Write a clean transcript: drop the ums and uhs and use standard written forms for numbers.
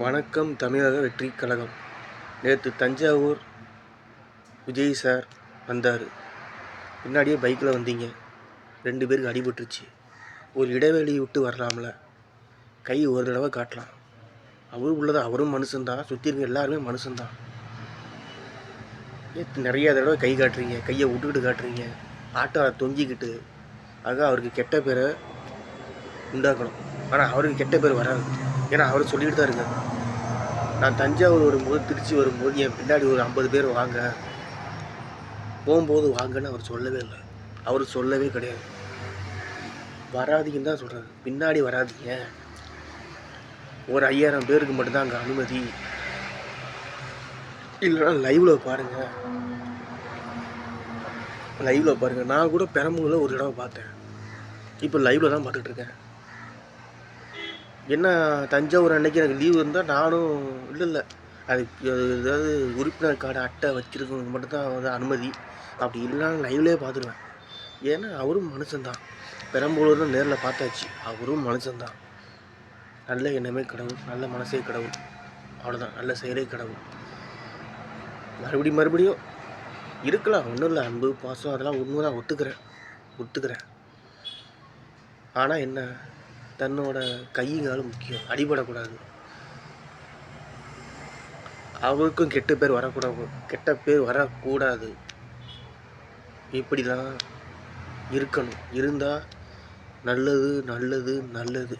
வணக்கம் தமிழக வெற்றி கழகம். நேற்று தஞ்சாவூர் விஜய் சார் வந்தார். பின்னாடியே பைக்கில் வந்தீங்க. 2 பேருக்கு அடிபட்டுருச்சு. ஒரு இடைவெளி விட்டு வரலாம்ல. கை ஒரு தடவை காட்டலாம். உள்ளது அவரும் மனுஷன்தான், சுற்றி இருக்க எல்லாருமே மனுஷன்தான். நிறைய தடவை கை காட்டுறீங்க, கையை விட்டுக்கிட்டு காட்டுறீங்க, ஆட்டோ தொங்கிக்கிட்டு. ஆக அவருக்கு கெட்ட பேரை உண்டாக்கணும். ஆனால் அவருக்கு கெட்ட பேர் வராது. ஏன்னா அவர் சொல்லிட்டு தான் இருக்காரு. நான் தஞ்சாவூர் வரும்போது, திருச்சி வரும்போது என் பின்னாடி ஒரு 50 பேர் வாங்க, போகும்போது வாங்கன்னு அவர் சொல்லவே இல்லை. அவர் சொல்லவே கிடையாது. வராதிங்கன்னு தான் சொல்கிறாரு. பின்னாடி வராதிங்க. ஒரு 5000 பேருக்கு மட்டும்தான் அங்கே அனுமதி. இல்லைனா லைவில் பாருங்கள். நான் கூட பெரம்பலூரில் ஒரு தடவை பார்த்தேன். இப்போ லைவில் தான் பார்த்துட்ருக்கேன். என்ன தஞ்சாவூர் அன்னைக்கு எனக்கு லீவு இருந்தால் நானும் இல்லை அது ஏதாவது உறுப்பினர் கார்டு அட்டை வச்சுருக்கவங்க மட்டும்தான் வந்து அனுமதி. அப்படி இல்லைன்னு லைவ்லேயே பார்த்துருவேன். ஏன்னா அவரும் மனுஷன்தான். பெரம்பலூர்னு நேரில் பார்த்தாச்சு. அவரும் மனுஷன்தான். நல்ல எண்ணமே கடவுள், நல்ல மனசே கடவுள், அவ்வளோதான். நல்ல செயலே கடவுள். மறுபடியும் இருக்கலாம், ஒன்றும் இல்லை. அன்பு பாசம் அதெல்லாம் உண்மை தான், ஒத்துக்கிறேன். ஆனால் என்ன, தன்னோட கையுங்காலும் முக்கியம். அடிபடக்கூடாது. அவருக்கும் கெட்ட பேர் வரக்கூடாது. இப்படி தான் இருக்கணும். இருந்தால் நல்லது.